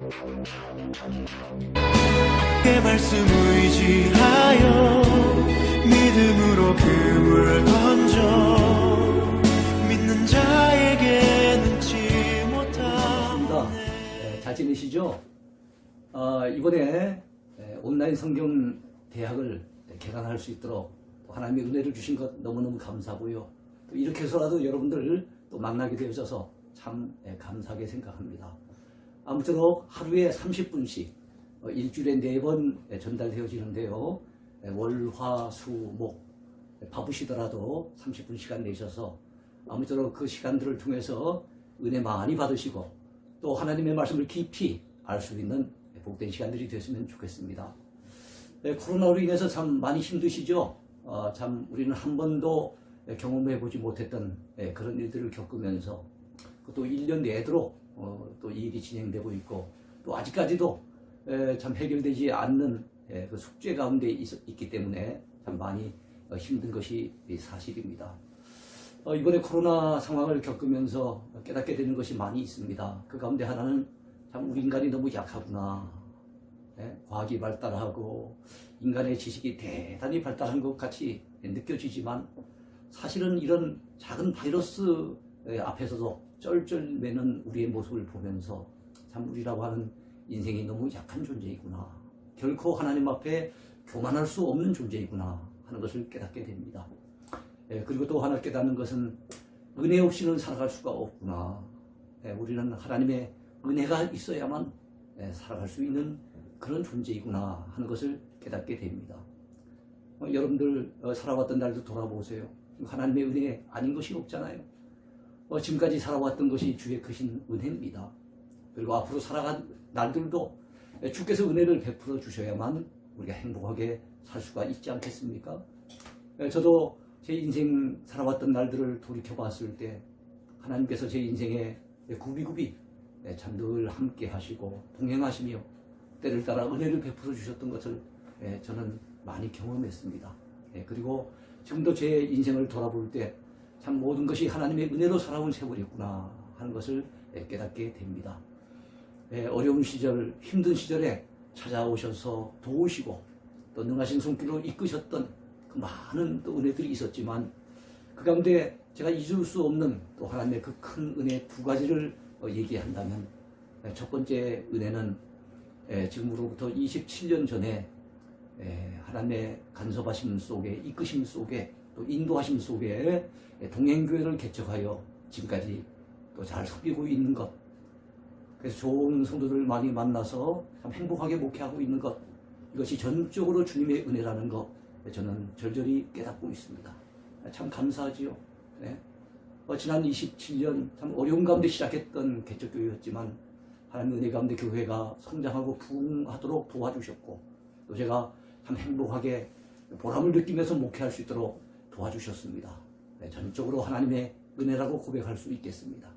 그 말씀 의지하여 믿음으로 금을 던져 믿는 자에게 능치 못함. 잘 지내시죠? 이번에 온라인 성경 대학을 개강할 수 있도록 하나님의 은혜를 주신 것 너무너무 감사하고요. 또 이렇게 해서라도 여러분들 또 만나게 되어져서 참 감사하게 생각합니다. 아무쪼록 하루에 30분씩 일주일에 4번 전달되어지는데요. 월, 화, 수, 목 바쁘시더라도 30분 시간 내셔서 아무쪼록 그 시간들을 통해서 은혜 많이 받으시고 또 하나님의 말씀을 깊이 알 수 있는 복된 시간들이 됐으면 좋겠습니다. 코로나로 인해서 참 많이 힘드시죠? 참 우리는 한 번도 경험해보지 못했던 그런 일들을 겪으면서 또 1년 내도록 또 이 일이 진행되고 있고 또 아직까지도 참 해결되지 않는 그 숙제 가운데 있기 때문에 참 많이 힘든 것이 사실입니다. 이번에 코로나 상황을 겪으면서 깨닫게 되는 것이 많이 있습니다. 그 가운데 하나는 참 우리 인간이 너무 약하구나. 과학이 발달하고 인간의 지식이 대단히 발달한 것 같이 느껴지지만 사실은 이런 작은 바이러스 앞에서도 쩔쩔매는 우리의 모습을 보면서 참 우리라고 하는 인생이 너무 약한 존재이구나. 결코 하나님 앞에 교만할 수 없는 존재이구나 하는 것을 깨닫게 됩니다. 그리고 또 하나 깨닫는 것은 은혜 없이는 살아갈 수가 없구나. 우리는 하나님의 은혜가 있어야만 살아갈 수 있는 그런 존재이구나 하는 것을 깨닫게 됩니다. 여러분들 살아왔던 날도 돌아보세요. 하나님의 은혜 아닌 것이 없잖아요. 지금까지 살아왔던 것이 주의 크신 은혜입니다. 그리고 앞으로 살아간 날들도 주께서 은혜를 베풀어 주셔야만 우리가 행복하게 살 수가 있지 않겠습니까? 저도 제 인생 살아왔던 날들을 돌이켜 봤을 때 하나님께서 제 인생에 굽이굽이 참 늘 함께 하시고 동행하시며 때를 따라 은혜를 베풀어 주셨던 것을 저는 많이 경험했습니다. 그리고 지금도 제 인생을 돌아볼 때 참 모든 것이 하나님의 은혜로 살아온 세월이구나 하는 것을 깨닫게 됩니다. 어려운 시절, 힘든 시절에 찾아오셔서 도우시고 또 능하신 손길로 이끄셨던 그 많은 또 은혜들이 있었지만 그 가운데 제가 잊을 수 없는 또 하나님의 그 큰 은혜 2가지를 얘기한다면 첫 번째 은혜는 지금으로부터 27년 전에 하나님의 간섭하심 속에 이끄심 속에 또 인도하심 속에 동행교회를 개척하여 지금까지 또 잘 섬기고 있는 것, 그래서 좋은 성도들 많이 만나서 참 행복하게 목회하고 있는 것, 이것이 전적으로 주님의 은혜라는 것 저는 절절히 깨닫고 있습니다. 참 감사하지요. 지난 27년 참 어려운 가운데 시작했던 개척교회였지만 하나님의 은혜 가운데 교회가 성장하고 부흥하도록 도와주셨고 또 제가 참 행복하게 보람을 느끼면서 목회할 수 있도록 도와주셨습니다. 전적으로 하나님의 은혜라고 고백할 수 있겠습니다.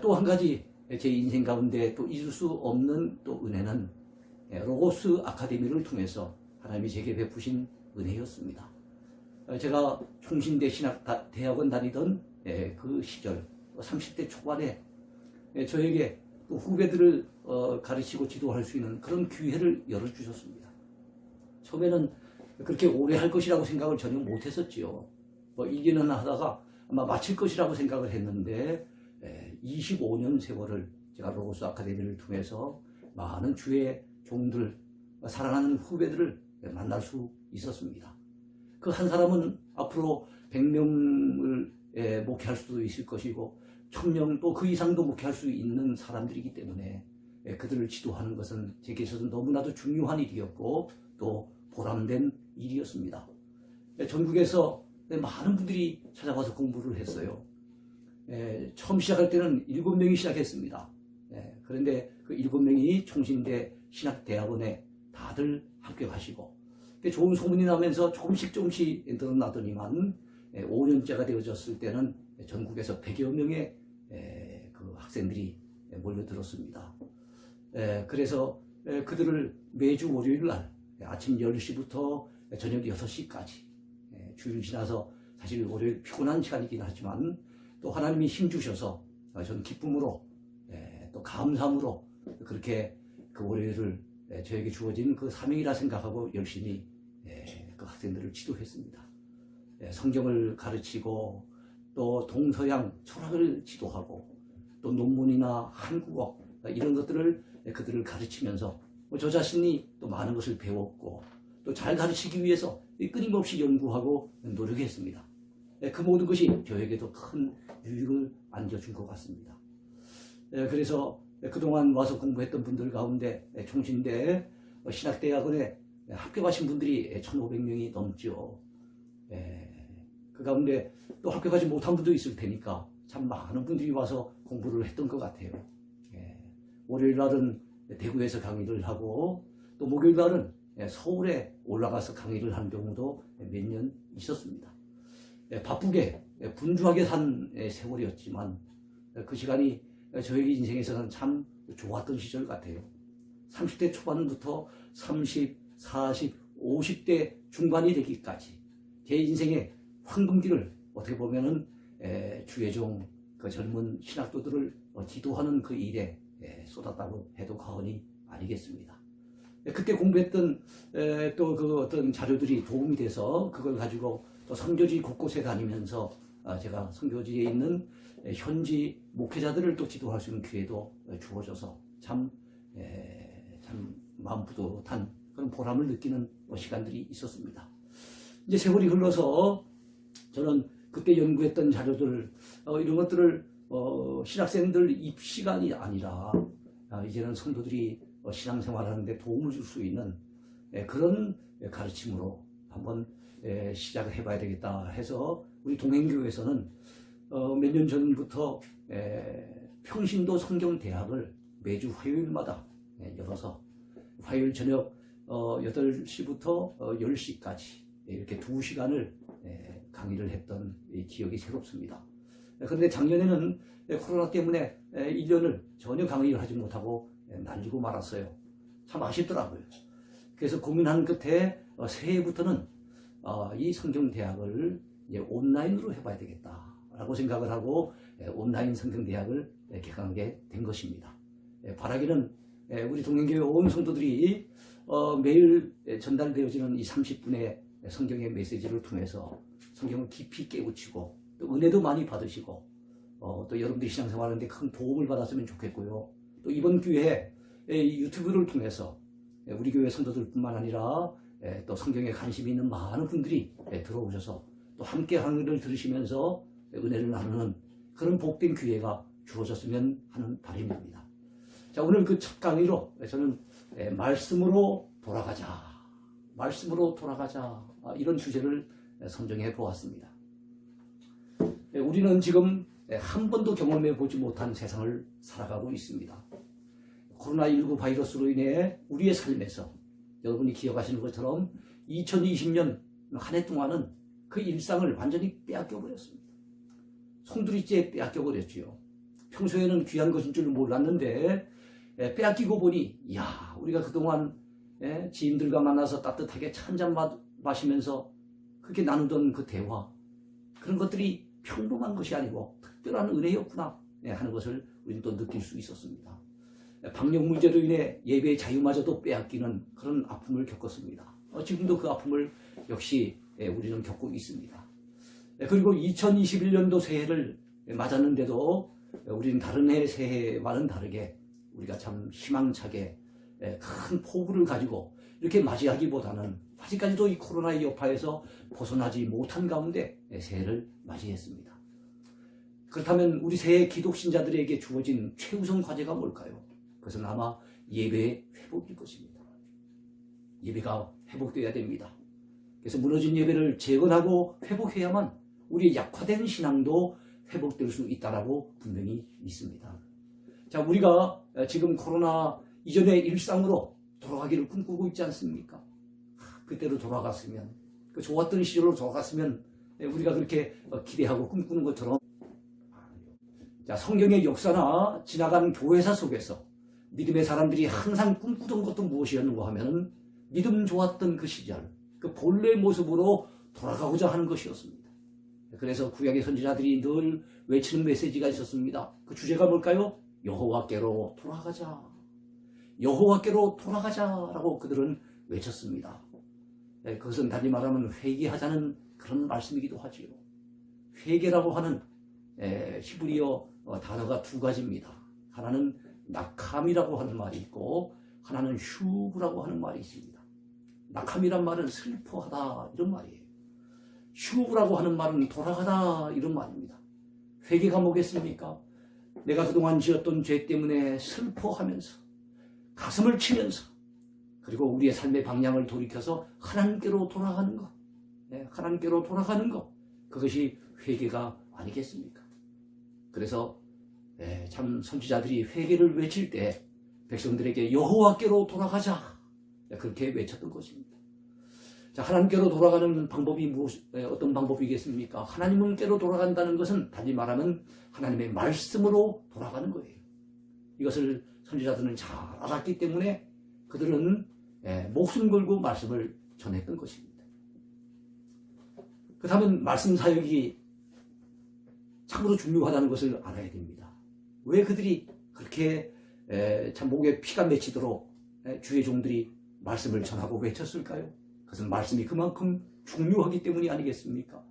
또 한 가지 제 인생 가운데 또 잊을 수 없는 또 은혜는 로고스 아카데미를 통해서 하나님이 제게 베푸신 은혜였습니다. 제가 총신대 신학대학원 다니던 그 시절 30대 초반에 저에게 또 후배들을 가르치고 지도할 수 있는 그런 기회를 열어주셨습니다. 처음에는 그렇게 오래 할 것이라고 생각을 전혀 못했었지요. 1년은 하다가 아마 마칠 것이라고 생각을 했는데 25년 세월을 제가 로고스 아카데미를 통해서 많은 주의 종들, 사랑하는 후배들을 만날 수 있었습니다. 그 한 사람은 앞으로 100명을 목회할 수도 있을 것이고 1000명 또 그 이상도 목회할 수 있는 사람들이기 때문에 그들을 지도하는 것은 제게 있어서는 너무나도 중요한 일이었고 또 보람된 일이었습니다. 전국에서 많은 분들이 찾아와서 공부를 했어요. 처음 시작할 때는 7명이 시작했습니다. 그런데 그 7명이 총신대 신학대학원에 다들 합격하시고 좋은 소문이 나면서 조금씩 늘어나더니만 5년째가 되어졌을 때는 전국에서 100여 명의 그 학생들이 몰려들었습니다. 그래서 그들을 매주 월요일 날 아침 10시부터 저녁 6시까지 주일 지나서 사실 월요일 피곤한 시간이긴 하지만 또 하나님이 힘주셔서 저는 기쁨으로 또 감사함으로 그렇게 그 월요일을 저에게 주어진 그 사명이라 생각하고 열심히 그 학생들을 지도했습니다. 성경을 가르치고 또 동서양 철학을 지도하고 또 논문이나 한국어 이런 것들을 그들을 가르치면서 저 자신이 또 많은 것을 배웠고 또 잘 가르치기 위해서 끊임없이 연구하고 노력했습니다. 그 모든 것이 저에게도 큰 유익을 안겨준 것 같습니다. 그래서 그동안 와서 공부했던 분들 가운데 총신대 신학대학원에 합격하신 분들이 1,500명이 넘죠. 그 가운데 또 합격하지 못한 분도 있을 테니까 참 많은 분들이 와서 공부를 했던 것 같아요. 월요일 날은 대구에서 강의를 하고 또 목요일 날은 서울에 올라가서 강의를 한 경우도 몇 년 있었습니다. 바쁘게 분주하게 산 세월이었지만 그 시간이 저에게 인생에서는 참 좋았던 시절 같아요. 30대 초반부터 30, 40, 50대 중반이 되기까지 제 인생의 황금기를 어떻게 보면은 주의종 그 젊은 신학도들을 지도하는 그 일에 쏟았다고 해도 과언이 아니겠습니다. 그때 공부했던 또 그 어떤 자료들이 도움이 돼서 그걸 가지고 또 선교지 곳곳에 다니면서 제가 선교지에 있는 현지 목회자들을 또 지도할 수 있는 기회도 주어져서 참 마음 뿌듯한 그런 보람을 느끼는 시간들이 있었습니다. 이제 세월이 흘러서 저는 그때 연구했던 자료들 이런 것들을 신학생들 입시간이 아니라 이제는 성도들이 신앙생활하는데 도움을 줄 수 있는 그런 가르침으로 한번 시작을 해봐야 되겠다 해서 우리 동행교회에서는 몇 년 전부터 평신도 성경대학을 매주 화요일마다 열어서 화요일 저녁 8시부터 10시까지 이렇게 2시간을 강의를 했던 기억이 새롭습니다. 그런데 작년에는 코로나 때문에 1년을 전혀 강의를 하지 못하고 날리고 말았어요. 참 아쉽더라고요. 그래서 고민한 끝에 새해부터는 이 성경대학을 이제 온라인으로 해봐야 되겠다라고 생각을 하고 온라인 성경대학을 개강하게 된 것입니다. 바라기는 우리 동행교회 온 성도들이 매일 전달되어지는 이 30분의 성경의 메시지를 통해서 성경을 깊이 깨우치고 또 은혜도 많이 받으시고 또 여러분들이 신앙생활하는데 큰 도움을 받았으면 좋겠고요. 또 이번 기회에 유튜브를 통해서 우리 교회 성도들뿐만 아니라 또 성경에 관심이 있는 많은 분들이 들어오셔서 또 함께 강의를 들으시면서 은혜를 나누는 그런 복된 기회가 주어졌으면 하는 바람입니다. 자, 오늘 그 첫 강의로 저는 말씀으로 돌아가자, 말씀으로 돌아가자 이런 주제를 선정해 보았습니다. 우리는 지금 한 번도 경험해 보지 못한 세상을 살아가고 있습니다. 코로나19 바이러스로 인해 우리의 삶에서 여러분이 기억하시는 것처럼 2020년 한 해 동안은 그 일상을 완전히 빼앗겨 버렸습니다. 송두리째 빼앗겨 버렸지요. 평소에는 귀한 것인 줄 몰랐는데 빼앗기고 보니 이야, 우리가 그동안 지인들과 만나서 따뜻하게 차 한잔 마시면서 그렇게 나누던 그 대화, 그런 것들이 평범한 것이 아니고 특별한 은혜였구나 하는 것을 우리는 또 느낄 수 있었습니다. 방역 문제로 인해 예배의 자유마저도 빼앗기는 그런 아픔을 겪었습니다. 지금도 그 아픔을 역시 우리는 겪고 있습니다. 그리고 2021년도 새해를 맞았는데도 우리는 다른 해 새해와는 다르게 우리가 참 희망차게 큰 포부를 가지고 이렇게 맞이하기보다는 아직까지도 이 코로나의 여파에서 벗어나지 못한 가운데 새해를 맞이했습니다. 그렇다면 우리 새해 기독신자들에게 주어진 최우선 과제가 뭘까요? 그것은 아마 예배의 회복일 것입니다. 예배가 회복되어야 됩니다. 그래서 무너진 예배를 재건하고 회복해야만 우리의 약화된 신앙도 회복될 수 있다라고 분명히 믿습니다. 자, 우리가 지금 코로나 이전의 일상으로 돌아가기를 꿈꾸고 있지 않습니까? 그때로 돌아갔으면, 그 좋았던 시절로 돌아갔으면 우리가 그렇게 기대하고 꿈꾸는 것처럼, 자, 성경의 역사나 지나간 교회사 속에서 믿음의 사람들이 항상 꿈꾸던 것도 무엇이었는가 하면 믿음 좋았던 그 시절, 그 본래의 모습으로 돌아가고자 하는 것이었습니다. 그래서 구약의 선지자들이 늘 외치는 메시지가 있었습니다. 그 주제가 뭘까요? 여호와께로 돌아가자. 여호와께로 돌아가자라고 그들은 외쳤습니다. 그것은 달리 말하면 회개하자는 그런 말씀이기도 하지요. 회개라고 하는 히브리어 단어가 두 가지입니다. 하나는 낙함이라고 하는 말이 있고 하나는 슈브라고 하는 말이 있습니다. 낙함이란 말은 슬퍼하다 이런 말이에요. 슈브라고 하는 말은 돌아가다 이런 말입니다. 회개가 뭐겠습니까? 내가 그동안 지었던 죄 때문에 슬퍼하면서 가슴을 치면서 그리고 우리의 삶의 방향을 돌이켜서 하나님께로 돌아가는 것, 하나님께로 돌아가는 것, 그것이 회개가 아니겠습니까? 그래서 참 선지자들이 회개를 외칠 때 백성들에게 여호와께로 돌아가자 그렇게 외쳤던 것입니다. 자, 하나님께로 돌아가는 방법이 어떤 방법이겠습니까? 하나님께로 돌아간다는 것은 달리 말하면 하나님의 말씀으로 돌아가는 거예요. 이것을 선지자들은 잘 알았기 때문에 그들은 목숨 걸고 말씀을 전했던 것입니다. 그렇다면 말씀 사역이 참으로 중요하다는 것을 알아야 됩니다. 왜 그들이 그렇게 참 목에 피가 맺히도록 주의 종들이 말씀을 전하고 외쳤을까요? 그것은 말씀이 그만큼 중요하기 때문이 아니겠습니까?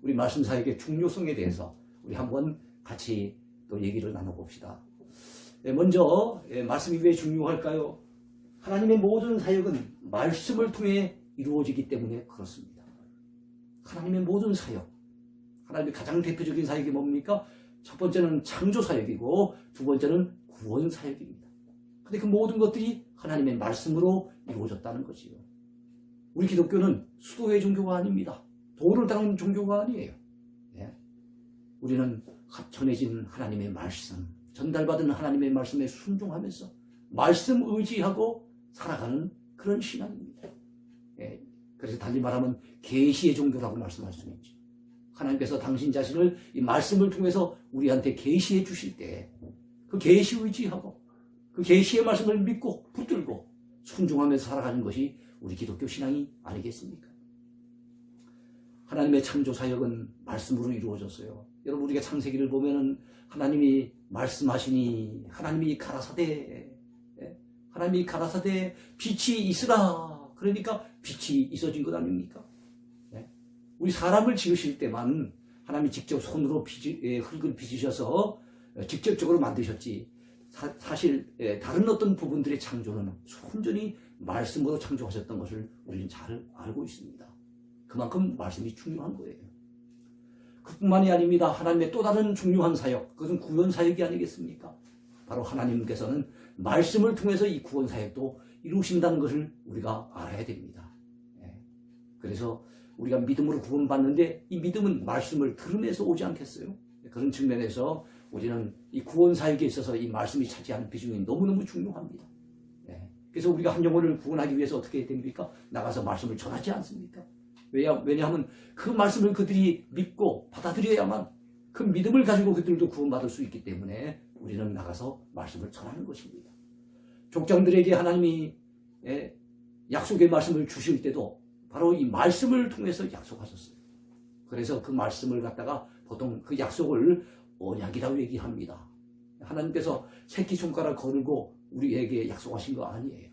우리 말씀 사역의 중요성에 대해서 우리 한번 같이 또 얘기를 나눠봅시다. 먼저 말씀이 왜 중요할까요? 하나님의 모든 사역은 말씀을 통해 이루어지기 때문에 그렇습니다. 하나님의 모든 사역, 하나님의 가장 대표적인 사역이 뭡니까? 첫 번째는 창조 사역이고 두 번째는 구원 사역입니다. 그런데 그 모든 것들이 하나님의 말씀으로 이루어졌다는 것이요. 우리 기독교는 수도의 종교가 아닙니다. 도를 닦는 종교가 아니에요. 우리는 전해진 하나님의 말씀, 전달받은 하나님의 말씀에 순종하면서 말씀 의지하고 살아가는 그런 신앙입니다. 그래서 달리 말하면 계시의 종교라고 말씀할 수 있죠. 하나님께서 당신 자신을 이 말씀을 통해서 우리한테 계시해 주실 때 그 계시 의지하고 그 계시의 말씀을 믿고 붙들고 순종하면서 살아가는 것이 우리 기독교 신앙이 아니겠습니까? 하나님의 창조 사역은 말씀으로 이루어졌어요. 여러분 우리가 창세기를 보면은 하나님이 말씀하시니 하나님이 가라사대 빛이 있으라 그러니까 빛이 있어진 것 아닙니까? 우리 사람을 지으실 때만 하나님이 직접 손으로 흙을 빚으셔서 직접적으로 만드셨지 사실 다른 어떤 부분들의 창조는 순전히 말씀으로 창조하셨던 것을 우리는 잘 알고 있습니다. 그만큼 말씀이 중요한 거예요. 그뿐만이 아닙니다. 하나님의 또 다른 중요한 사역, 그것은 구원 사역이 아니겠습니까? 바로 하나님께서는 말씀을 통해서 이 구원 사역도 이루신다는 것을 우리가 알아야 됩니다. 그래서 우리가 믿음으로 구원받는데 이 믿음은 말씀을 들으면서 오지 않겠어요? 그런 측면에서 우리는 이 구원 사역에 있어서 이 말씀이 차지하는 비중이 너무너무 중요합니다. 그래서 우리가 한 영혼을 구원하기 위해서 어떻게 해야 됩니까? 나가서 말씀을 전하지 않습니까? 왜냐하면 그 말씀을 그들이 믿고 받아들여야만 그 믿음을 가지고 그들도 구원받을 수 있기 때문에 우리는 나가서 말씀을 전하는 것입니다. 족장들에게 하나님이 약속의 말씀을 주실 때도 바로 이 말씀을 통해서 약속하셨어요. 그래서 그 말씀을 갖다가 보통 그 약속을 언약이라고 얘기합니다. 하나님께서 새끼손가락 거르고 우리에게 약속하신 거 아니에요.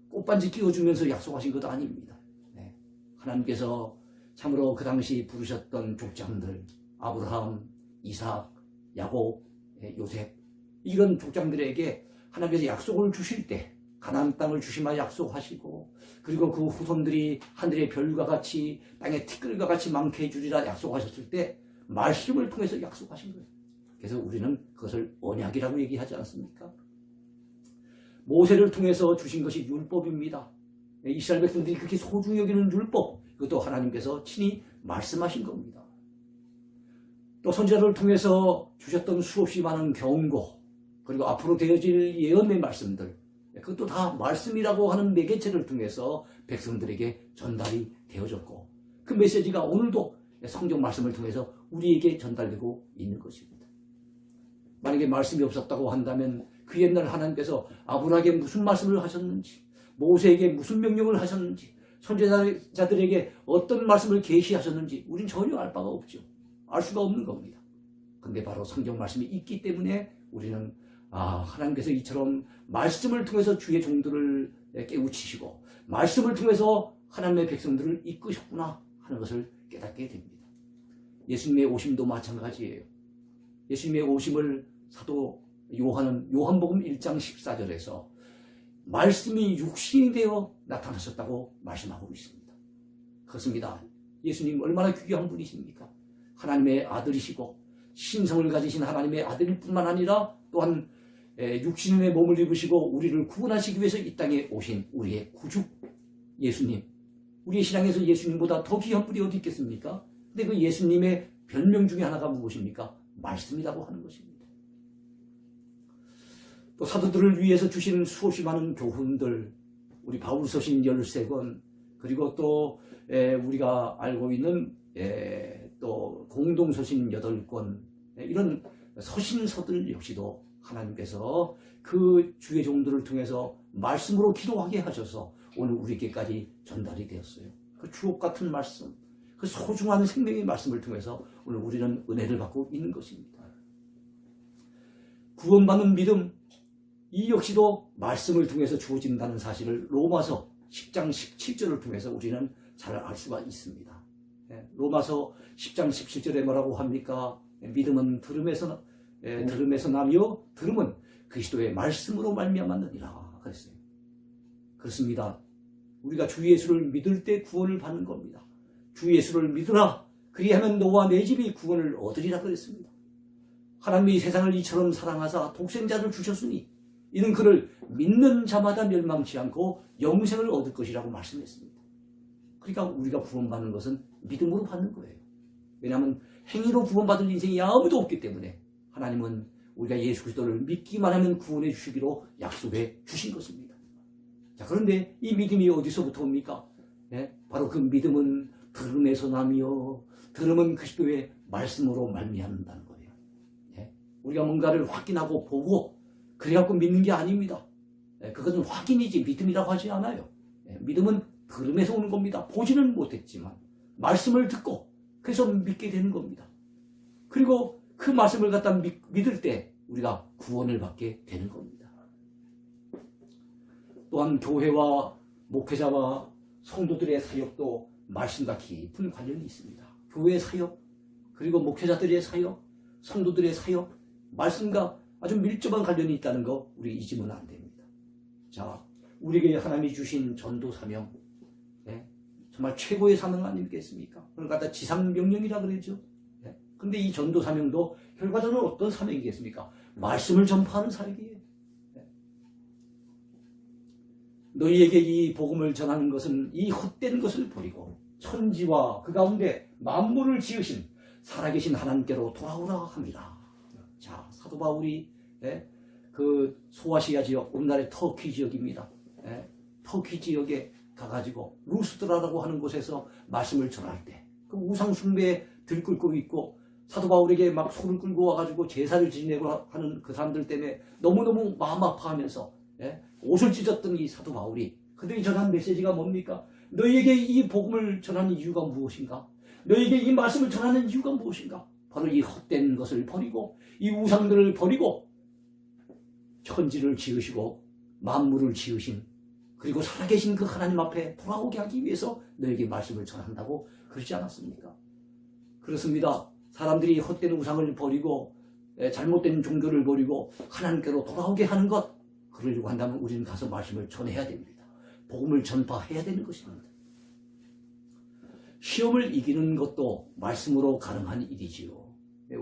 꽃반지 끼워주면서 약속하신 것도 아닙니다. 하나님께서 참으로 그 당시 부르셨던 족장들 아브라함, 이삭, 야곱, 요셉 이런 족장들에게 하나님께서 약속을 주실 때 가나안 땅을 주시마 약속하시고 그리고 그 후손들이 하늘의 별과 같이 땅의 티끌과 같이 많게 해주리라 약속하셨을 때 말씀을 통해서 약속하신 거예요. 그래서 우리는 그것을 언약이라고 얘기하지 않습니까? 모세를 통해서 주신 것이 율법입니다. 이스라엘 백성들이 그렇게 소중히 여기는 율법, 그것도 하나님께서 친히 말씀하신 겁니다. 또 선지자를 통해서 주셨던 수없이 많은 경고, 그리고 앞으로 되어질 예언의 말씀들, 그것도 다 말씀이라고 하는 매개체를 통해서 백성들에게 전달이 되어졌고 그 메시지가 오늘도 성경 말씀을 통해서 우리에게 전달되고 있는 것입니다. 만약에 말씀이 없었다고 한다면 그 옛날 하나님께서 아브라함에게 무슨 말씀을 하셨는지 모세에게 무슨 명령을 하셨는지 선지자들에게 어떤 말씀을 계시하셨는지 우린 전혀 알 바가 없죠. 알 수가 없는 겁니다. 그런데 바로 성경 말씀이 있기 때문에 우리는 하나님께서 이처럼 말씀을 통해서 주의 종들을 깨우치시고 말씀을 통해서 하나님의 백성들을 이끄셨구나 하는 것을 깨닫게 됩니다. 예수님의 오심도 마찬가지예요. 예수님의 오심을 사도 요한은 요한복음 1장 14절에서 말씀이 육신이 되어 나타나셨다고 말씀하고 있습니다. 그렇습니다. 예수님 얼마나 귀한 분이십니까? 하나님의 아들이시고 신성을 가지신 하나님의 아들일 뿐만 아니라 또한 육신의 몸을 입으시고 우리를 구원하시기 위해서 이 땅에 오신 우리의 구주 예수님. 우리의 신앙에서 예수님보다 더 귀한 분이 어디 있겠습니까? 근데 그 예수님의 별명 중에 하나가 무엇입니까? 말씀이라고 하는 것입니다. 또 사도들을 위해서 주신 수없이 많은 교훈들, 우리 바울서신 13권, 그리고 또 우리가 알고 있는 또 공동서신 8권, 이런 서신서들 역시도 하나님께서 그 주의 종들을 통해서 말씀으로 기도하게 하셔서 오늘 우리에게까지 전달이 되었어요. 그 주옥 같은 말씀, 그 소중한 생명의 말씀을 통해서 오늘 우리는 은혜를 받고 있는 것입니다. 구원받는 믿음, 이 역시도 말씀을 통해서 주어진다는 사실을 로마서 10장 17절을 통해서 우리는 잘 알 수가 있습니다. 로마서 10장 17절에 뭐라고 합니까? 믿음은 들음에서 나며 들음은 그리스도의 말씀으로 말미암았느니라 그랬어요. 그렇습니다. 우리가 주 예수를 믿을 때 구원을 받는 겁니다. 주 예수를 믿으라. 그리하면 너와 내 집이 구원을 얻으리라 그랬습니다. 하나님이 세상을 이처럼 사랑하사 독생자를 주셨으니 이는 그를 믿는 자마다 멸망치 않고 영생을 얻을 것이라고 말씀했습니다. 그러니까 우리가 구원받는 것은 믿음으로 받는 거예요. 왜냐하면 행위로 구원받을 인생이 아무도 없기 때문에 하나님은 우리가 예수 그리스도를 믿기만 하면 구원해 주시기로 약속해 주신 것입니다. 자, 그런데 이 믿음이 어디서부터 옵니까? 바로 그 믿음은 들음에서 나며 들음은 그리스도의 말씀으로 말미암는다는 거예요. 우리가 뭔가를 확인하고 보고 그래갖고 믿는 게 아닙니다. 그것은 확인이지 믿음이라고 하지 않아요. 믿음은 들음에서 오는 겁니다. 보지는 못했지만 말씀을 듣고 그래서 믿게 되는 겁니다. 그리고 그 말씀을 갖다 믿을 때 우리가 구원을 받게 되는 겁니다. 또한 교회와 목회자와 성도들의 사역도 말씀과 깊은 관련이 있습니다. 교회의 사역, 그리고 목회자들의 사역, 성도들의 사역, 말씀과 아주 밀접한 관련이 있다는 거 우리 잊으면 안 됩니다. 자, 우리에게 하나님이 주신 전도 사명, 정말 최고의 사명 아니겠습니까? 그걸 갖다 지상명령이라 그러죠. 그런데 이 전도 사명도 결과적으로 어떤 사명이겠습니까? 말씀을 전파하는 사역이에요. 너희에게 이 복음을 전하는 것은 이 헛된 것을 버리고 천지와 그 가운데 만물을 지으신 살아계신 하나님께로 돌아오라 합니다. 자, 사도 바울이 그 소아시아 지역, 오늘날의 터키 지역입니다. 터키 지역에 가가지고 루스드라라고 하는 곳에서 말씀을 전할 때 그 우상 숭배에 들끓고 있고 사도 바울에게 막 소를 끌고 와가지고 제사를 지내고 하는 그 사람들 때문에 너무너무 마음 아파하면서 옷을 찢었던 이 사도 바울이 그들이 전한 메시지가 뭡니까? 너희에게 이 복음을 전하는 이유가 무엇인가? 너희에게 이 말씀을 전하는 이유가 무엇인가? 바로 이 헛된 것을 버리고 이 우상들을 버리고 천지를 지으시고 만물을 지으신 그리고 살아계신 그 하나님 앞에 돌아오게 하기 위해서 너에게 말씀을 전한다고 그러지 않았습니까? 그렇습니다. 사람들이 헛된 우상을 버리고 잘못된 종교를 버리고 하나님께로 돌아오게 하는 것, 그러려고 한다면 우리는 가서 말씀을 전해야 됩니다. 복음을 전파해야 되는 것입니다. 시험을 이기는 것도 말씀으로 가능한 일이지요.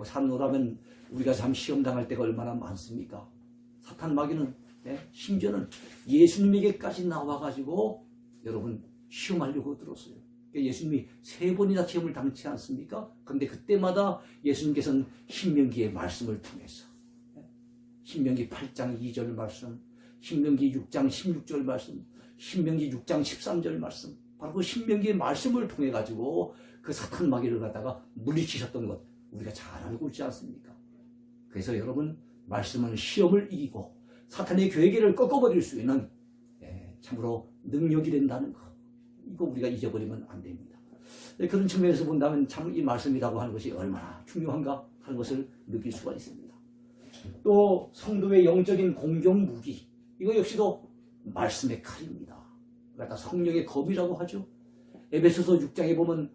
사노라면 우리가 참 시험 당할 때가 얼마나 많습니까? 사탄 마귀는 심지어는 예수님에게까지 나와가지고 여러분 시험하려고 들었어요. 예수님이 3번이나 시험을 당치 않습니까? 그런데 그때마다 예수님께서는 신명기의 말씀을 통해서 신명기 8장 2절 말씀, 신명기 6장 16절 말씀, 신명기 6장 13절 말씀, 바로 그 신명기의 말씀을 통해 가지고 그 사탄 마귀를 갖다가 물리치셨던 것 우리가 잘 알고 있지 않습니까? 그래서 여러분 말씀은 시험을 이기고 사탄의 괴계를 꺾어버릴 수 있는 참으로 능력이 된다는 것, 이거 우리가 잊어버리면 안 됩니다. 그런 측면에서 본다면 참 이 말씀이라고 하는 것이 얼마나 중요한가 하는 것을 느낄 수가 있습니다. 또 성도의 영적인 공격 무기, 이거 역시도 말씀의 칼입니다. 그러니까 성령의 검이라고 하죠. 에베소서 6장에 보면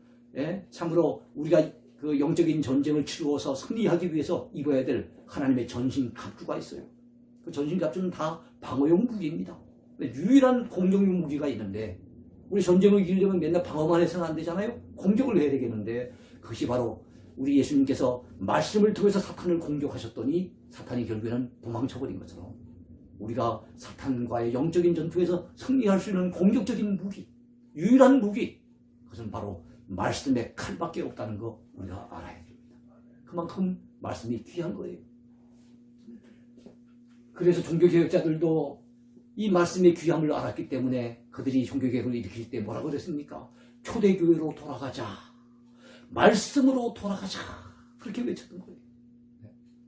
참으로 우리가 그 영적인 전쟁을 치루어서 승리하기 위해서 입어야 될 하나님의 전신 갑주가 있어요. 그 전신 갑주는 다 방어용 무기입니다. 유일한 공격용 무기가 있는데 우리 전쟁을 이기려면 맨날 방어만 해서는 안 되잖아요. 공격을 해야 되겠는데 그것이 바로 우리 예수님께서 말씀을 통해서 사탄을 공격하셨더니 사탄이 결국에는 도망쳐버린 것처럼 우리가 사탄과의 영적인 전투에서 승리할 수 있는 공격적인 무기, 유일한 무기, 그것은 바로 말씀의 칼밖에 없다는 거 우리가 알아야 됩니다. 그만큼 말씀이 귀한 거예요. 그래서 종교개혁자들도 이 말씀의 귀함을 알았기 때문에 그들이 종교개혁을 일으킬 때 뭐라고 그랬습니까? 초대교회로 돌아가자. 말씀으로 돌아가자. 그렇게 외쳤던 거예요.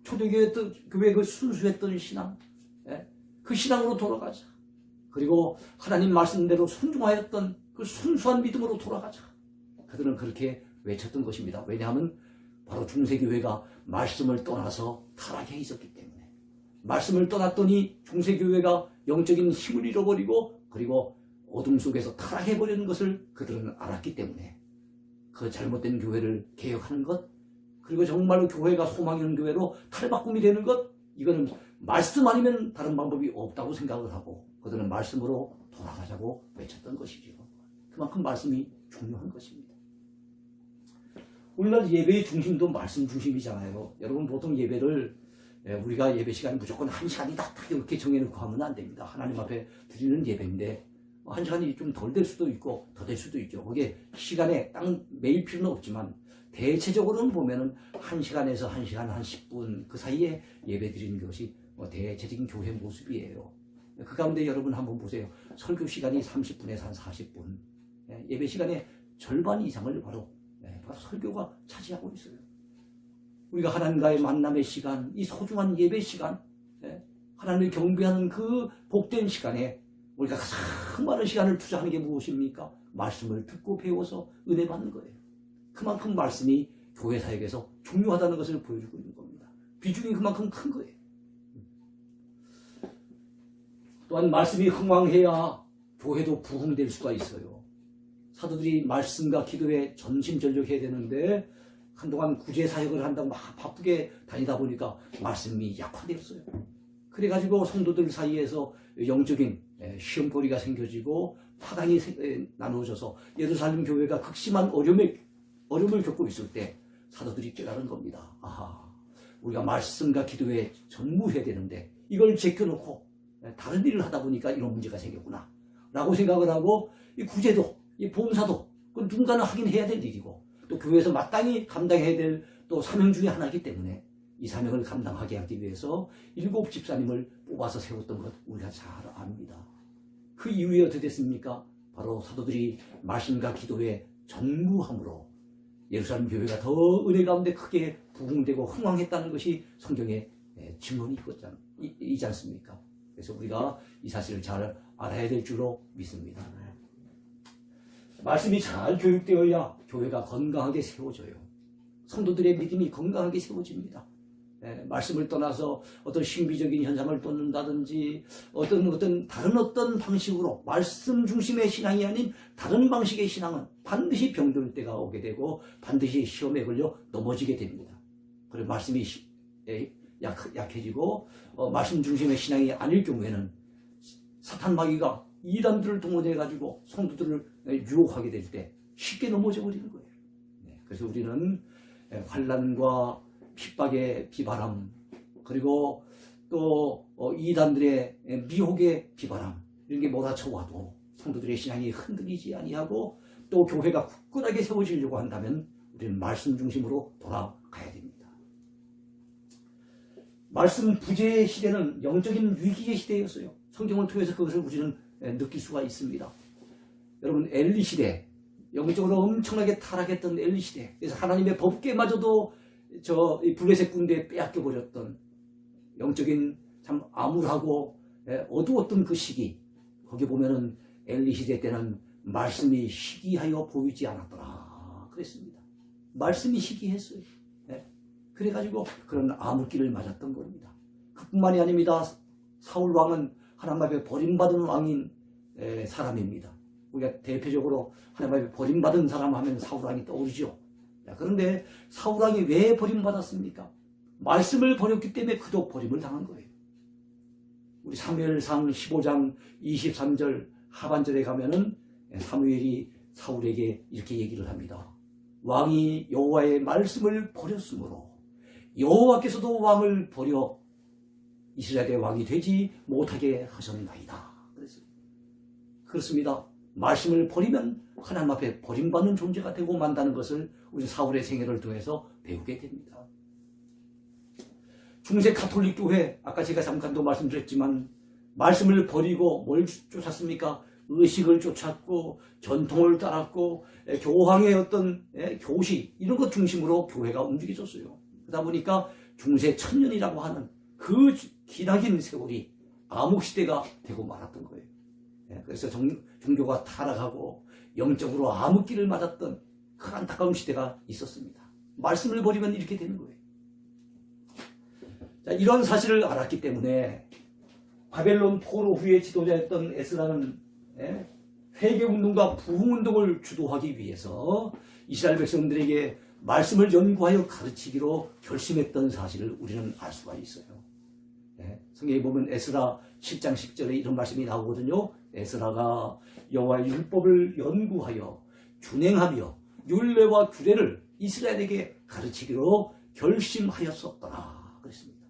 초대교회 그 순수했던 신앙, 그 신앙으로 돌아가자. 그리고 하나님 말씀대로 순종하였던 그 순수한 믿음으로 돌아가자. 그들은 그렇게 외쳤던 것입니다. 왜냐하면 바로 중세교회가 말씀을 떠나서 타락해 있었기 때문에. 말씀을 떠났더니 중세교회가 영적인 힘을 잃어버리고 그리고 어둠 속에서 타락해버리는 것을 그들은 알았기 때문에 그 잘못된 교회를 개혁하는 것, 그리고 정말로 교회가 소망 있는 교회로 탈바꿈이 되는 것, 이거는 말씀 아니면 다른 방법이 없다고 생각을 하고 그들은 말씀으로 돌아가자고 외쳤던 것이죠. 그만큼 말씀이 중요한 것입니다. 오늘날 예배의 중심도 말씀 중심이잖아요. 여러분 보통 예배를 우리가 예배 시간이 무조건 1시간이다 딱 이렇게 정해놓고 하면 안 됩니다. 하나님 앞에 드리는 예배인데 1시간이 좀 덜 될 수도 있고 더 될 수도 있죠. 그게 시간에 딱 매일 필요는 없지만 대체적으로는 보면은 1시간에서 1시간 한 10분 그 사이에 예배 드리는 것이 대체적인 교회 모습이에요. 그 가운데 여러분 한번 보세요. 설교 시간이 30분에서 한 40분, 예배 시간의 절반 이상을 바로 설교가 차지하고 있어요. 우리가 하나님과의 만남의 시간, 이 소중한 예배 시간, 하나님을 경배하는 그 복된 시간에 우리가 가장 많은 시간을 투자하는 게 무엇입니까? 말씀을 듣고 배워서 은혜 받는 거예요. 그만큼 말씀이 교회 사역에서 중요하다는 것을 보여주고 있는 겁니다. 비중이 그만큼 큰 거예요. 또한 말씀이 흥왕해야 교회도 부흥될 수가 있어요. 사도들이 말씀과 기도에 전심전력해야 되는데 한동안 구제 사역을 한다고 막 바쁘게 다니다 보니까 말씀이 약화되었어요. 그래가지고 성도들 사이에서 영적인 시험거리가 생겨지고 파당이 나누어져서 예루살렘 교회가 극심한 어려움을 겪고 있을 때 사도들이 깨달은 겁니다. 아하, 우리가 말씀과 기도에 전무해야 되는데 이걸 제껴놓고 다른 일을 하다 보니까 이런 문제가 생겼구나 라고 생각을 하고 이 구제도, 이 봉사도 누군가는 하긴 해야 될 일이고 또 교회에서 마땅히 감당해야 될 또 사명 중에 하나이기 때문에 이 사명을 감당하게 하기 위해서 7 집사님을 뽑아서 세웠던 것 우리가 잘 압니다. 그 이후에 어떻게 됐습니까? 바로 사도들이 말씀과 기도에 전무함으로 예루살렘 교회가 더 은혜 가운데 크게 부흥되고 흥왕했다는 것이 성경의 증언이 있지 않습니까? 그래서 우리가 이 사실을 잘 알아야 될 줄로 믿습니다. 말씀이 잘 교육되어야 교회가 건강하게 세워져요. 성도들의 믿음이 건강하게 세워집니다. 말씀을 떠나서 어떤 신비적인 현상을 쫓는다든지 어떤 다른 방식으로 말씀 중심의 신앙이 아닌 다른 방식의 신앙은 반드시 병들 때가 오게 되고 반드시 시험에 걸려 넘어지게 됩니다. 그리고 말씀이 약해지고 말씀 중심의 신앙이 아닐 경우에는 사탄 마귀가 이단들을 동원해 가지고 성도들을 유혹하게 될 때 쉽게 넘어져 버리는 거예요. 그래서 우리는 환난과 핍박의 비바람, 그리고 또 이단들의 미혹의 비바람, 이런 게 몰아쳐와도 성도들의 신앙이 흔들리지 아니하고 또 교회가 굳건하게 세워지려고 한다면 우리는 말씀 중심으로 돌아가야 됩니다. 말씀 부재의 시대는 영적인 위기의 시대였어요. 성경을 통해서 그것을 우리는 느낄 수가 있습니다. 여러분, 엘리 시대, 영적으로 엄청나게 타락했던 엘리 시대, 그래서 하나님의 법궤마저도 이 블레셋 군대에 빼앗겨 버렸던 영적인 참 암울하고 어두웠던 그 시기, 거기 보면은 엘리 시대 때는 말씀이 희귀하여 보이지 않았더라 그랬습니다. 말씀이 희귀했어요. 그래가지고 그런 암울기를 맞았던 겁니다. 그뿐만이 아닙니다. 사울 왕은 하나님 앞에 버림받은 왕인 사람입니다. 우리가 대표적으로 하나님 앞에 버림받은 사람 하면 사울 왕이 떠오르죠. 그런데 사울 왕이 왜 버림받았습니까? 말씀을 버렸기 때문에 그도 버림을 당한 거예요. 우리 사무엘상 15장 23절 하반절에 가면은 사무엘이 사울에게 이렇게 얘기를 합니다. 왕이 여호와의 말씀을 버렸으므로 여호와께서도 왕을 버려 이스라엘의 왕이 되지 못하게 하셨나이다. 그렇습니다. 말씀을 버리면 하나님 앞에 버림받는 존재가 되고 만다는 것을 우리 사울의 생애를 통해서 배우게 됩니다. 중세 가톨릭 교회, 아까 제가 잠깐도 말씀드렸지만 말씀을 버리고 뭘 쫓았습니까? 의식을 쫓았고 전통을 따랐고 교황의 어떤 교시 이런 것 중심으로 교회가 움직여졌어요. 그러다 보니까 중세 천년이라고 하는 그 기나긴 세월이 암흑시대가 되고 말았던 거예요. 그래서 종교가 타락하고 영적으로 암흑기를 맞았던 그 안타까운 시대가 있었습니다. 말씀을 버리면 이렇게 되는 거예요. 자, 이런 사실을 알았기 때문에 바벨론 포로 후의 지도자였던 에스라는 회개운동과 부흥운동을 주도하기 위해서 이스라엘 백성들에게 말씀을 연구하여 가르치기로 결심했던 사실을 우리는 알 수가 있어요. 성경에 보면 에스라 7장 10절에 이런 말씀이 나오거든요. 에스라가 여호와의 율법을 연구하여 준행하며 율례와 규례를 이스라엘에게 가르치기로 결심하였었더라 그랬습니다.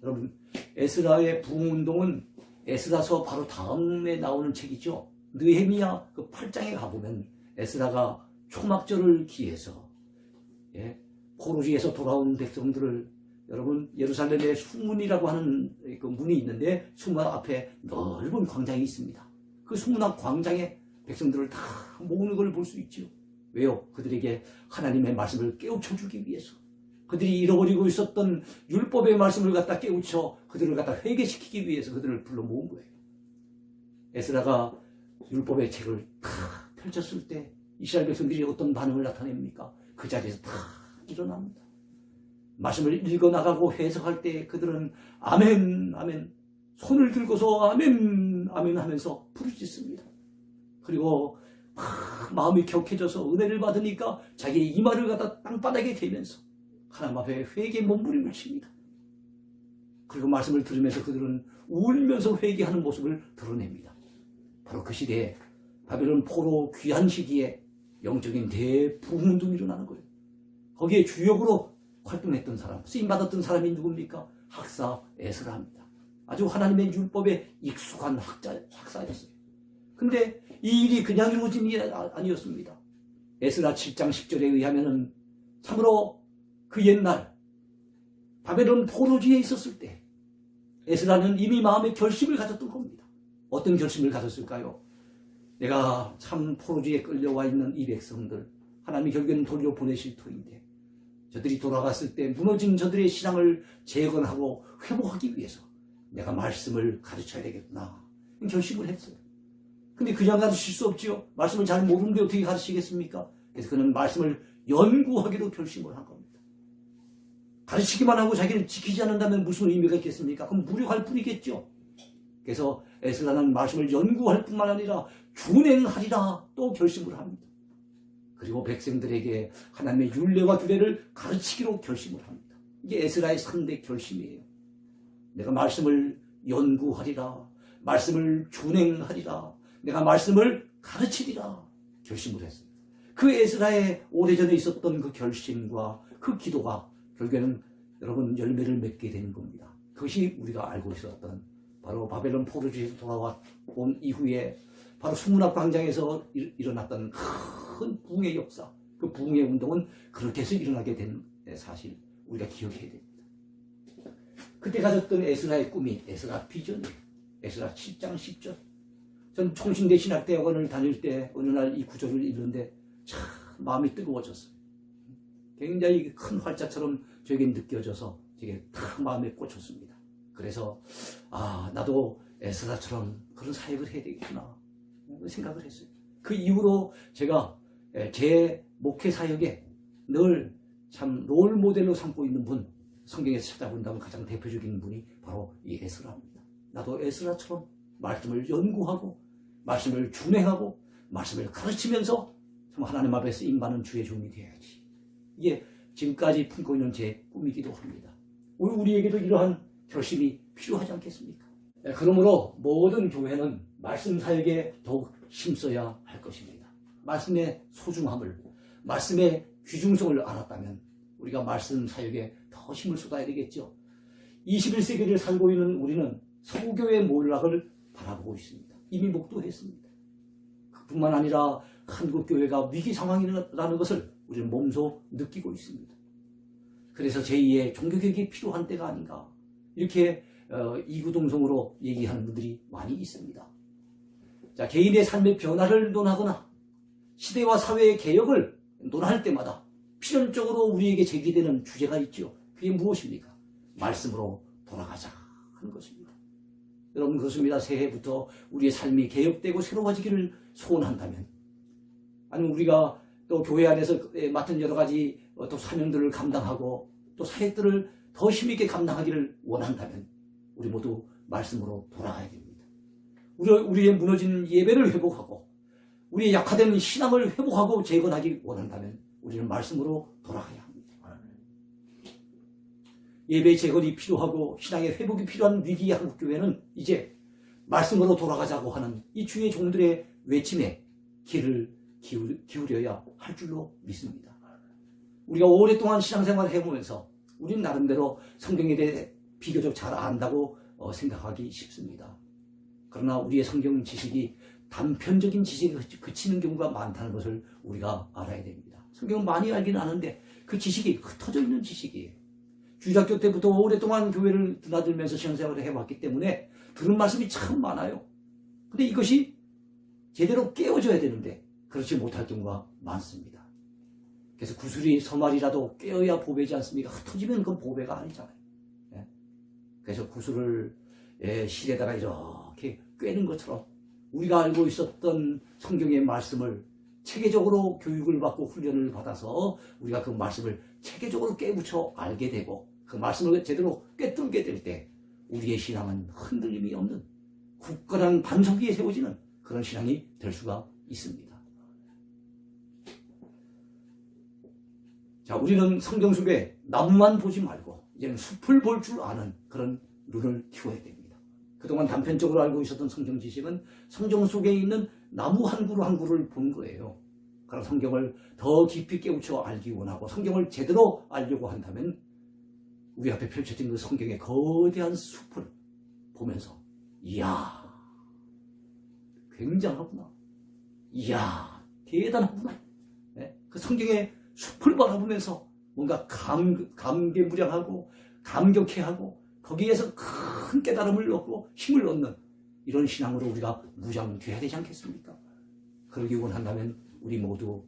여러분, 에스라의 부흥운동은 에스라서 바로 다음에 나오는 책이죠. 느헤미야 그 8장에 가보면 에스라가 초막절을 기해서 포로지에서 돌아온 백성들을, 여러분 예루살렘에 수문이라고 하는 그 문이 있는데 수문 앞에 넓은 광장이 있습니다. 그 수문 앞 광장에 백성들을 다 모으는 걸 볼 수 있죠. 왜요? 그들에게 하나님의 말씀을 깨우쳐 주기 위해서, 그들이 잃어버리고 있었던 율법의 말씀을 갖다 깨우쳐 그들을 갖다 회개시키기 위해서 그들을 불러 모은 거예요. 에스라가 율법의 책을 다 펼쳤을 때 이스라엘 백성들이 어떤 반응을 나타냅니까? 그 자리에서 다 일어납니다. 말씀을 읽어나가고 해석할 때 그들은 아멘 아멘, 손을 들고서 아멘 아멘 하면서 부르짖습니다. 그리고 막 마음이 격해져서 은혜를 받으니까 자기의 이마를 갖다 땅바닥에 대면서 하나님 앞에 회개 몸부림을 칩니다. 그리고 말씀을 들으면서 그들은 울면서 회개하는 모습을 드러냅니다. 바로 그 시대에 바벨론 포로 귀한 시기에 영적인 대부흥운동이 일어나는 거예요. 거기에 주역으로 활동했던 사람, 쓰임받았던 사람이 누굽니까? 학사 에스라입니다. 아주 하나님의 율법에 익숙한 학사였어요. 근데 이 일이 그냥 이루어진 일이 아니었습니다. 에스라 7장 10절에 의하면은 참으로 그 옛날 바벨론 포로지에 있었을 때 에스라는 이미 마음의 결심을 가졌던 겁니다. 어떤 결심을 가졌을까요? 내가 참 포로지에 끌려와 있는 이 백성들, 하나님이 결국에는 돌려보내실 터인데 저들이 돌아갔을 때 무너진 저들의 신앙을 재건하고 회복하기 위해서 내가 말씀을 가르쳐야 되겠구나 결심을 했어요. 근데 그냥 가르칠 수 없지요. 말씀을 잘 모르는데 어떻게 가르치겠습니까? 그래서 그는 말씀을 연구하기로 결심을 한 겁니다. 가르치기만 하고 자기를 지키지 않는다면 무슨 의미가 있겠습니까? 그럼 무력할 뿐이겠죠. 그래서 에스라는 말씀을 연구할 뿐만 아니라 준행하리라 또 결심을 합니다. 그리고 백성들에게 하나님의 율례와 규례를 가르치기로 결심을 합니다. 이게 에스라의 3대 결심이에요. 내가 말씀을 연구하리라, 말씀을 준행하리라, 내가 말씀을 가르치리라 결심을 했어요. 그 에스라의 오래전에 있었던 그 결심과 그 기도가 결국에는 여러분 열매를 맺게 되는 겁니다. 그것이 우리가 알고 있었던 바로 바벨론 포로지에서 돌아온 이후에 바로 수문학 광장에서 일어났던 큰 부흥의 역사, 그 부흥의 운동은 그렇게 해서 일어나게 된 사실 우리가 기억해야 됩니다. 그때 가졌던 에스라의 꿈이 에스라 비전이에요. 에스라 7장 10절. 전 총신대 신학대학원을 다닐 때 어느 날 이 구절을 읽는데 참 마음이 뜨거워졌어요. 굉장히 큰 활자처럼 저에게 느껴져서 되게 탁 마음에 꽂혔습니다. 그래서 나도 에스라처럼 그런 사역을 해야 되겠구나 생각을 했어요. 그 이후로 제가 제 목회 사역에 늘 참 롤 모델로 삼고 있는 분, 성경에서 찾아본다면 가장 대표적인 분이 바로 바로 이 에스라입니다. 나도 에스라처럼 말씀을 연구하고 말씀을 준행하고 말씀을 가르치면서 참 하나님 앞에서 임하는 주의 종이 되어야지. 이게 지금까지 품고 있는 제 꿈이기도 합니다. 우리에게도 이러한 결심이 필요하지 않겠습니까? 그러므로 모든 교회는 말씀 사역에 더욱 힘써야 할 것입니다. 말씀의 소중함을, 말씀의 귀중성을 알았다면 우리가 말씀 사역에 더 힘을 쏟아야 되겠죠. 21세기를 살고 있는 우리는 서구교회의 몰락을 바라보고 있습니다. 이미 목도했습니다. 그뿐만 아니라 한국교회가 위기 상황이라는 것을 우리는 몸소 느끼고 있습니다. 그래서 제2의 종교개혁이 필요한 때가 아닌가, 이렇게 이구동성으로 얘기하는 분들이 많이 있습니다. 자, 개인의 삶의 변화를 논하거나 시대와 사회의 개혁을 논할 때마다 필연적으로 우리에게 제기되는 주제가 있죠. 그게 무엇입니까? 말씀으로 돌아가자 하는 것입니다. 여러분, 그렇습니다. 새해부터 우리의 삶이 개혁되고 새로워지기를 소원한다면, 아니면 우리가 또 교회 안에서 맡은 여러 가지 또 사명들을 감당하고 또 사역들을 더 힘있게 감당하기를 원한다면 우리 모두 말씀으로 돌아가야 됩니다. 우리의 무너진 예배를 회복하고 우리의 약화된 신앙을 회복하고 재건하기 원한다면 우리는 말씀으로 돌아가야 합니다. 예배 재건이 필요하고 신앙의 회복이 필요한 위기의 한국교회는 이제 말씀으로 돌아가자고 하는 이 주의 종들의 외침에 귀를 기울여야 할 줄로 믿습니다. 우리가 오랫동안 신앙생활을 해보면서 우리는 나름대로 성경에 대해 비교적 잘 안다고 생각하기 쉽습니다. 그러나 우리의 성경 지식이 단편적인 지식에 그치는 경우가 많다는 것을 우리가 알아야 됩니다. 성경은 많이 알긴 아는데 그 지식이 흩어져 있는 지식이에요. 주일학교 때부터 오랫동안 교회를 드나들면서 신앙생활을 해왔기 때문에 들은 말씀이 참 많아요. 근데 이것이 제대로 깨어져야 되는데 그렇지 못할 경우가 많습니다. 그래서 구슬이 서말이라도 깨어야 보배지 않습니까? 흩어지면 그건 보배가 아니잖아요. 그래서 구슬을 실에다가 이렇게 꿰는 것처럼 우리가 알고 있었던 성경의 말씀을 체계적으로 교육을 받고 훈련을 받아서 우리가 그 말씀을 체계적으로 깨우쳐 알게 되고 그 말씀을 제대로 꿰뚫게 될 때 우리의 신앙은 흔들림이 없는 굳건한 반석 위에 세워지는 그런 신앙이 될 수가 있습니다. 자, 우리는 성경 속에 나무만 보지 말고 이제는 숲을 볼 줄 아는 그런 눈을 키워야 됩니다. 그동안 단편적으로 알고 있었던 성경 지식은 성경 속에 있는 나무 한 그루 한 그루를 본 거예요. 그런 성경을 더 깊이 깨우쳐 알기 원하고 성경을 제대로 알려고 한다면 우리 앞에 펼쳐진 그 성경의 거대한 숲을 보면서 이야, 굉장하구나, 이야, 대단하구나, 그 성경의 숲을 바라보면서 뭔가 감개무량하고 감격해하고 거기에서 큰 깨달음을 얻고 힘을 얻는 이런 신앙으로 우리가 무장돼야 되지 않겠습니까? 그러기 원한다면 우리 모두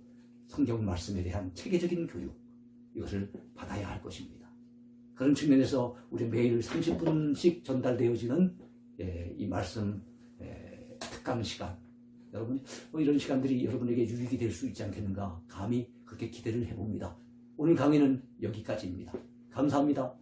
성경 말씀에 대한 체계적인 교육, 이것을 받아야 할 것입니다. 그런 측면에서 우리 매일 30분씩 전달되어지는 이 말씀 특강 시간, 여러분 이런 시간들이 여러분에게 유익이 될 수 있지 않겠는가 감히 그렇게 기대를 해봅니다. 오늘 강의는 여기까지입니다. 감사합니다.